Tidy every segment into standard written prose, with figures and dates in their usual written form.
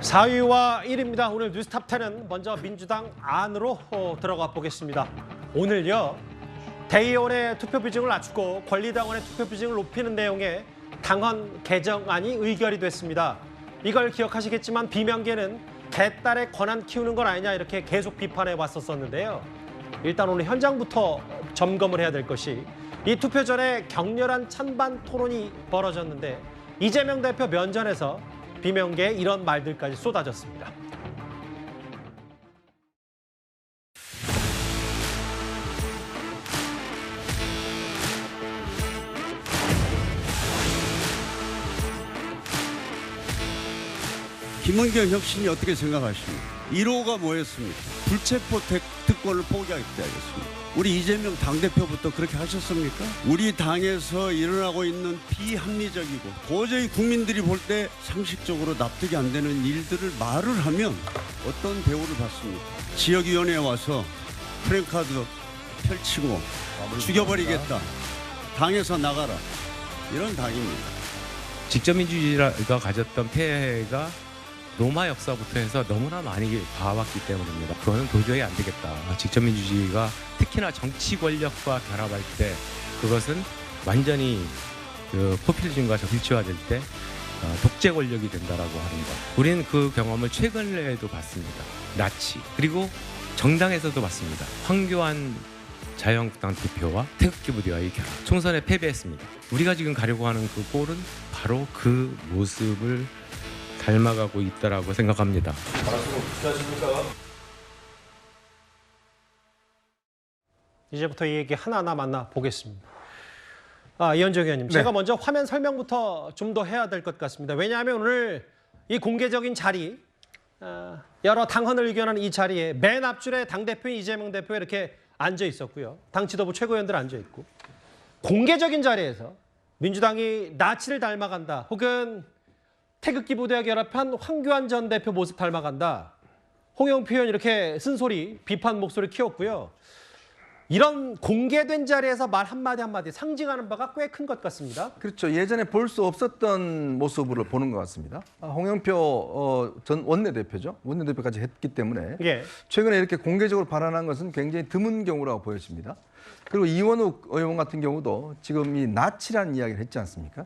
4위와 1위입니다. 오늘 뉴스탑10은 먼저 민주당 안으로 들어가 보겠습니다. 오늘요, 대의원의 투표 비중을 낮추고 권리당원의 투표 비중을 높이는 내용의 당헌 개정안이 의결이 됐습니다. 이걸 기억하시겠지만 비명계는 개딸의 권한 키우는 건 아니냐 이렇게 계속 비판해 왔었는데요. 일단 오늘 현장부터 점검을 해야 될 것이 이 투표 전에 격렬한 찬반 토론이 벌어졌는데 이재명 대표 면전에서 비명계에 이런 말들까지 쏟아졌습니다. 김은경 혁신이 어떻게 생각하십니까? 1호가 뭐였습니까? 불체포 특권을 포기하겠다 하겠습니다. 우리 이재명 당대표부터 그렇게 하셨습니까? 우리 당에서 일어나고 있는 비합리적이고 도저히 국민들이 볼 때 상식적으로 납득이 안 되는 일들을 말을 하면 어떤 대우를 받습니까? 지역위원회에 와서 프랭카드 펼치고 죽여버리겠다. 당에서 나가라. 이런 당입니다. 직접민주주의가 가졌던 폐해가 로마 역사부터 해서 너무나 많이 봐왔기 때문입니다. 그거는 도저히 안 되겠다. 직접민주주의가 특히나 정치 권력과 결합할 때 그것은 완전히 포퓰리즘과 일치화될 때 독재 권력이 된다라고 하는 것. 우리는 그 경험을 최근에도 봤습니다. 나치 그리고 정당에서도 봤습니다. 황교안 자유한국당 대표와 태극기 부대와의 결합. 총선에 패배했습니다. 우리가 지금 가려고 하는 그 꼴은 바로 그 모습을 닮아가고 있다라고 생각합니다. 이제부터 이 얘기 하나하나 만나보겠습니다. 이현정 의원님, 네. 제가 먼저 화면 설명부터 좀 더 해야 될 것 같습니다. 왜냐하면 오늘 이 공개적인 자리, 여러 당헌을 의견하는 이 자리에 맨 앞줄에 당대표인 이재명 대표 이렇게 앉아 있었고요. 당 지도부 최고위원들 앉아 있고 공개적인 자리에서 민주당이 나치를 닮아간다 혹은 태극기 부대와 결합한 황교안 전 대표 모습 닮아간다. 홍영표 의원 이렇게 쓴소리, 비판 목소리 키웠고요. 이런 공개된 자리에서 말 한마디 한마디 상징하는 바가 꽤 큰 것 같습니다. 그렇죠. 예전에 볼 수 없었던 모습을 보는 것 같습니다. 홍영표 전 원내대표죠. 원내대표까지 했기 때문에 예. 최근에 이렇게 공개적으로 발언한 것은 굉장히 드문 경우라고 보여집니다. 그리고 이원욱 의원 같은 경우도 지금 이 나치라는 이야기를 했지 않습니까?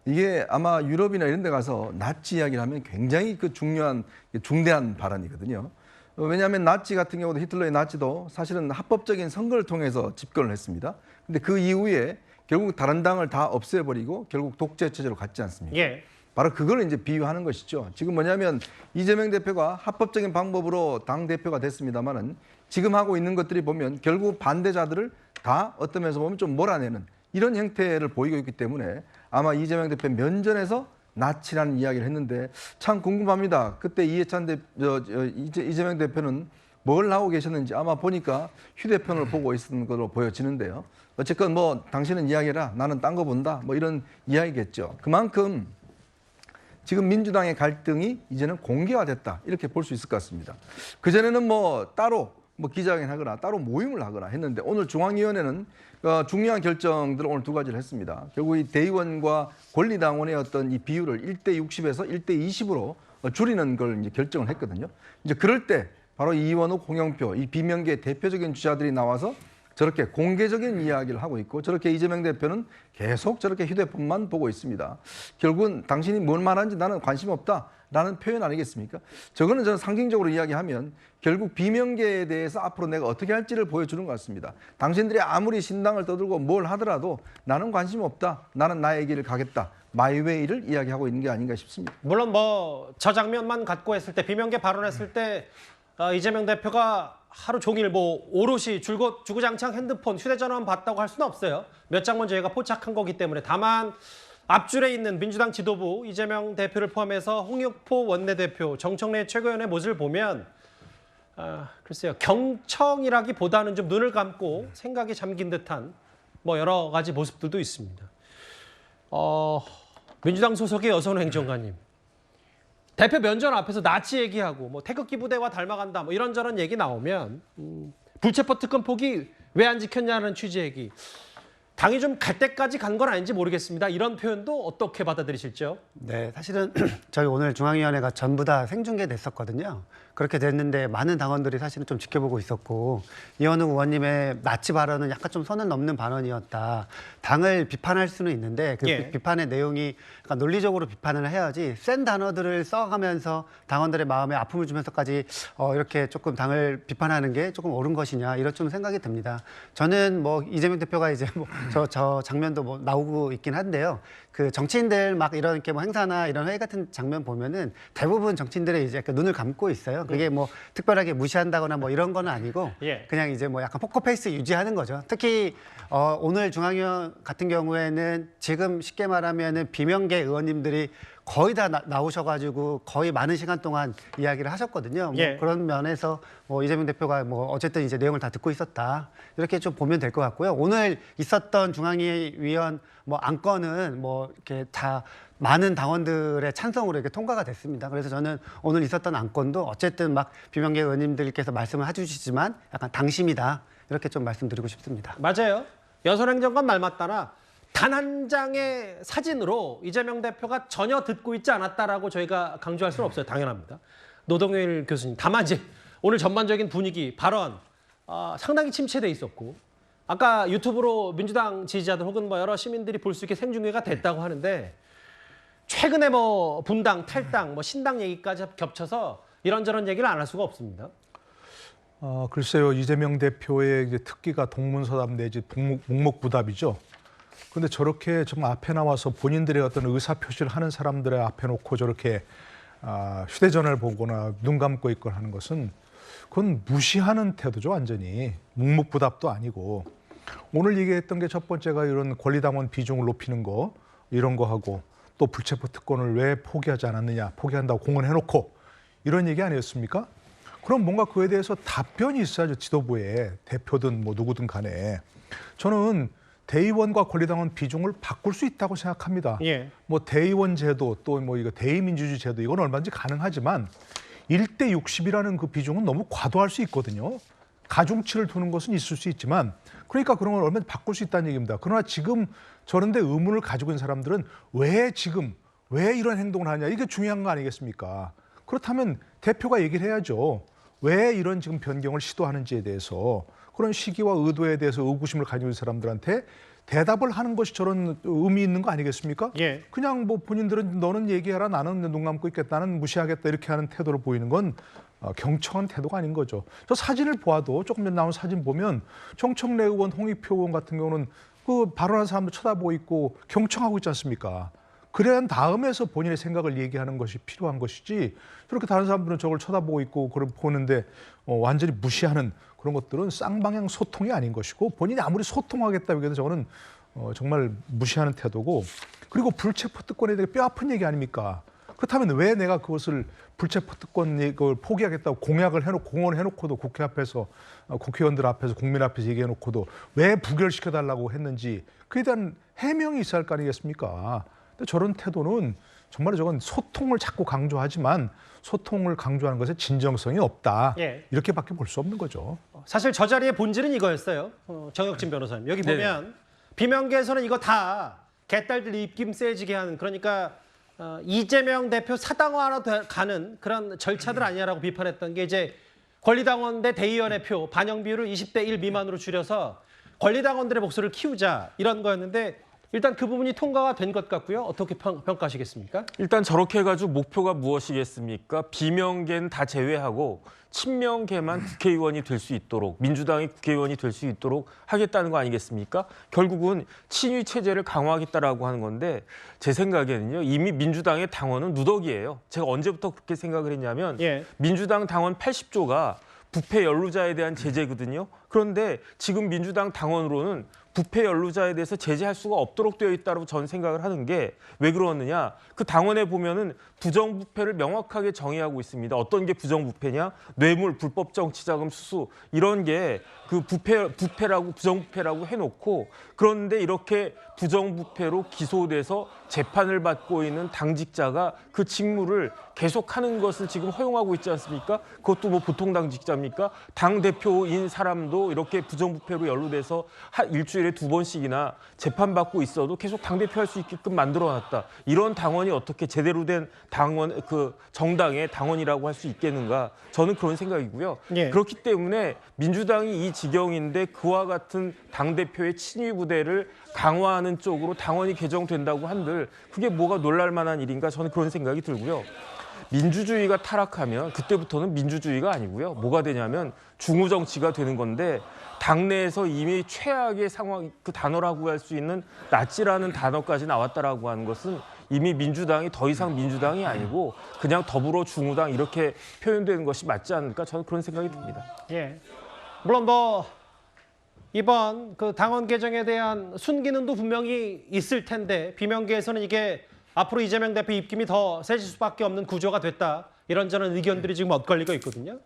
이게 아마 유럽이나 이런 데 가서 나치 이야기를 하면 굉장히 그 중대한 발언이거든요. 왜냐하면 나치 같은 경우도 히틀러의 나치도 사실은 합법적인 선거를 통해서 집권을 했습니다. 근데 그 이후에 결국 다른 당을 다 없애버리고 결국 독재 체제로 갔지 않습니까? 예. 바로 그걸 이제 비유하는 것이죠. 지금 뭐냐면 이재명 대표가 합법적인 방법으로 당 대표가 됐습니다만은 지금 하고 있는 것들이 보면 결국 반대자들을 다 어떤 면에서 보면 좀 몰아내는 이런 형태를 보이고 있기 때문에 아마 이재명 대표 면전에서 나치라는 이야기를 했는데 참 궁금합니다. 그때 이재명 대표는 뭘 하고 계셨는지 아마 보니까 휴대폰을 보고 있었던 걸로 보여지는데요. 어쨌건 뭐 당신은 이야기해라. 나는 딴 거 본다. 뭐 이런 이야기겠죠. 그만큼 지금 민주당의 갈등이 이제는 공개화됐다. 이렇게 볼 수 있을 것 같습니다. 그전에는 뭐 따로 기자회견하거나 따로 모임을 하거나 했는데 오늘 중앙위원회는 중요한 결정들을 오늘 두 가지를 했습니다. 결국 이 대의원과 권리당원의 어떤 이 비율을 1대60에서 1대20으로 줄이는 걸 이제 결정을 했거든요. 이제 그럴 때 바로 이원욱, 홍영표 이 비명계 대표적인 주자들이 나와서 저렇게 공개적인 이야기를 하고 있고 저렇게 이재명 대표는 계속 저렇게 휴대폰만 보고 있습니다. 결국은 당신이 뭔 말하는지 나는 관심 없다라는 표현 아니겠습니까? 저거는 저는 상징적으로 이야기하면 결국 비명계에 대해서 앞으로 내가 어떻게 할지를 보여주는 것 같습니다. 당신들이 아무리 신당을 떠들고 뭘 하더라도 나는 관심 없다. 나는 나의 길을 가겠다. 마이웨이를 이야기하고 있는 게 아닌가 싶습니다. 물론 뭐 저 장면만 갖고 했을 때 비명계 발언했을 때 이재명 대표가 하루 종일 뭐 오롯이 주구장창 핸드폰, 휴대전화만 봤다고 할 수는 없어요. 몇 장만 저희가 포착한 거기 때문에. 다만 앞줄에 있는 민주당 지도부 이재명 대표를 포함해서 홍영표 원내대표, 정청래 최고위원의 모습을 보면 글쎄요. 경청이라기보다는 좀 눈을 감고 생각에 잠긴 듯한 뭐 여러 가지 모습들도 있습니다. 민주당 소속의 여선호 행정관님. 대표 면전 앞에서 나치 얘기하고 뭐 태극기 부대와 닮아간다 뭐 이런저런 얘기 나오면 불체포 특권 포기 왜 안 지켰냐는 취지 얘기. 당이 좀 갈 때까지 간 건 아닌지 모르겠습니다. 이런 표현도 어떻게 받아들이실지요? 네, 사실은 저희 오늘 중앙위원회가 전부 다 생중계됐었거든요. 그렇게 됐는데 많은 당원들이 사실은 좀 지켜보고 있었고 이현우 의원님의 나치 발언은 약간 좀 선을 넘는 발언이었다. 당을 비판할 수는 있는데 그 예. 비판의 내용이 약간 논리적으로 비판을 해야지 센 단어들을 써가면서 당원들의 마음에 아픔을 주면서까지 이렇게 조금 당을 비판하는 게 조금 옳은 것이냐 이런 좀 생각이 듭니다. 저는 뭐 이재명 대표가 이제 뭐 저 장면도 뭐 나오고 있긴 한데요. 그 정치인들 막 이렇게 뭐 행사나 이런 회의 같은 장면 보면은 대부분 정치인들의 이제 약간 눈을 감고 있어요. 그게 뭐 특별하게 무시한다거나 뭐 이런 건 아니고 예. 그냥 이제 뭐 약간 포커페이스 유지하는 거죠. 특히 오늘 중앙위원 같은 경우에는 지금 쉽게 말하면은 비명계 의원님들이 거의 다 나오셔가지고 거의 많은 시간 동안 이야기를 하셨거든요. 예. 뭐 그런 면에서 뭐 이재명 대표가 뭐 어쨌든 이제 내용을 다 듣고 있었다 이렇게 좀 보면 될 것 같고요. 오늘 있었던 중앙위원 뭐 안건은 뭐 이렇게 다 많은 당원들의 찬성으로 이렇게 통과가 됐습니다. 그래서 저는 오늘 있었던 안건도 어쨌든 막 비명계 의원님들께서 말씀을 해주시지만 약간 당심이다 이렇게 좀 말씀드리고 싶습니다. 맞아요. 여선행정관 말 맞다나 단 한 장의 사진으로 이재명 대표가 전혀 듣고 있지 않았다라고 저희가 강조할 수는 없어요. 당연합니다. 노동일 교수님. 다만 이제 오늘 전반적인 분위기, 발언 상당히 침체돼 있었고 아까 유튜브로 민주당 지지자들 혹은 뭐 여러 시민들이 볼 수 있게 생중계가 됐다고 하는데 최근에 뭐 분당, 탈당, 뭐 신당 얘기까지 겹쳐서 이런저런 얘기를 안 할 수가 없습니다. 글쎄요. 이재명 대표의 이제 특기가 동문서답 내지 묵묵부답이죠. 그런데 저렇게 정말 앞에 나와서 본인들의 어떤 의사표시를 하는 사람들의 앞에 놓고 저렇게 휴대전화를 보거나 눈 감고 있거나 하는 것은 그건 무시하는 태도죠. 완전히. 묵묵부답도 아니고. 오늘 얘기했던 게 첫 번째가 이런 권리당원 비중을 높이는 거 이런 거 하고 또 불체포 특권을 왜 포기하지 않았느냐. 포기한다고 공언해놓고 이런 얘기 아니었습니까? 그럼 뭔가 그에 대해서 답변이 있어야죠. 지도부에 대표든 뭐 누구든 간에. 저는 대의원과 권리당원 비중을 바꿀 수 있다고 생각합니다. 예. 뭐 대의원 제도 또 뭐 이거 대의민주주의 제도 이건 얼마든지 가능하지만 1대 60이라는 그 비중은 너무 과도할 수 있거든요. 가중치를 두는 것은 있을 수 있지만 그러니까 그런 걸 얼마든지 바꿀 수 있다는 얘기입니다. 그러나 지금 저런 데 의문을 가지고 있는 사람들은 왜 이런 행동을 하냐 이게 중요한 거 아니겠습니까? 그렇다면 대표가 얘기를 해야죠. 왜 이런 지금 변경을 시도하는지에 대해서 그런 시기와 의도에 대해서 의구심을 가지고 있는 사람들한테 대답을 하는 것이 저런 의미 있는 거 아니겠습니까? 예. 그냥 뭐 본인들은 너는 얘기해라 나는 눈 감고 있겠다 나는 무시하겠다 이렇게 하는 태도를 보이는 건 경청한 태도가 아닌 거죠. 저 사진을 보아도 조금 전에 나온 사진 보면 정청래 의원, 홍익표 의원 같은 경우는 그 발언한 사람들 쳐다보고 있고 경청하고 있지 않습니까? 그런 다음에서 본인의 생각을 얘기하는 것이 필요한 것이지 저렇게 다른 사람들은 저걸 쳐다보고 있고 그걸 보는데 완전히 무시하는 그런 것들은 쌍방향 소통이 아닌 것이고 본인이 아무리 소통하겠다고 해도 저는 정말 무시하는 태도고 그리고 불체포 특권에 대해 뼈아픈 얘기 아닙니까? 그렇다면 왜 내가 그것을 불체포 특권 이걸 포기하겠다고 공약을 해놓고 공언을 해놓고도 국회 앞에서 국회의원들 앞에서 국민 앞에서 얘기해놓고도 왜 부결시켜달라고 했는지 그에 대한 해명이 있어야 할 거 아니겠습니까? 근데 저런 태도는 정말 저건 소통을 자꾸 강조하지만 소통을 강조하는 것에 진정성이 없다. 예. 이렇게밖에 볼 수 없는 거죠. 사실 저 자리의 본질은 이거였어요. 정혁진 변호사님. 여기 보면 비명계에서는 이거 다 개딸들 입김 세지게 하는 그러니까 이재명 대표 사당화로 가는 그런 절차들 아니냐라고 비판했던 게 이제 권리당원 대 대의원의 표 반영 비율을 20대 1 미만으로 줄여서 권리당원들의 목소리를 키우자 이런 거였는데 일단 그 부분이 통과가 된 것 같고요. 어떻게 평가하시겠습니까? 일단 저렇게 해가지고 목표가 무엇이겠습니까? 비명계는 다 제외하고 친명계만 국회의원이 될 수 있도록 민주당이 국회의원이 될 수 있도록 하겠다는 거 아니겠습니까? 결국은 친위 체제를 강화하겠다라고 하는 건데 제 생각에는요. 이미 민주당의 당원은 누더기예요. 제가 언제부터 그렇게 생각을 했냐면 예. 민주당 당원 80조가 부패 연루자에 대한 제재거든요. 그런데 지금 민주당 당원으로는 부패 연루자에 대해서 제재할 수가 없도록 되어 있다고 저는 생각을 하는 게 왜 그러느냐. 그 당원에 보면은 부정부패를 명확하게 정의하고 있습니다. 어떤 게 부정부패냐. 뇌물, 불법 정치자금 수수 이런 게 그 부패라고 부정부패라고 해놓고 그런데 이렇게 부정부패로 기소돼서 재판을 받고 있는 당직자가 그 직무를 계속하는 것을 지금 허용하고 있지 않습니까? 그것도 뭐 보통 당직자입니까? 당 대표인 사람도 이렇게 부정부패로 연루돼서 일주일에 2번씩이나 재판받고 있어도 계속 당 대표할 수 있게끔 만들어놨다. 이런 당원이 어떻게 제대로 된 당원 그 정당의 당원이라고 할 수 있겠는가? 저는 그런 생각이고요. 예. 그렇기 때문에 민주당이 이 지경인데 그와 같은 당 대표의 친위 부대를 강화하는 쪽으로 당원이 개정된다고 한들 그게 뭐가 놀랄 만한 일인가 저는 그런 생각이 들고요. 민주주의가 타락하면 그때부터는 민주주의가 아니고요. 뭐가 되냐면 중우 정치가 되는 건데 당내에서 이미 최악의 상황 그 단어라고 할 수 있는 나치라는 단어까지 나왔다라고 하는 것은 이미 민주당이 더 이상 민주당이 아니고 그냥 더불어 중우당 이렇게 표현되는 것이 맞지 않을까 저는 그런 생각이 듭니다. 예. 물론 뭐 이번 그 당원 개정에 대한 순기능도 분명히 있을 텐데 비명계에서는 이게 앞으로 이재명 대표 입김이 더 세질 수밖에 없는 구조가 됐다. 이런저런 의견들이 지금 엇갈리고 있거든요.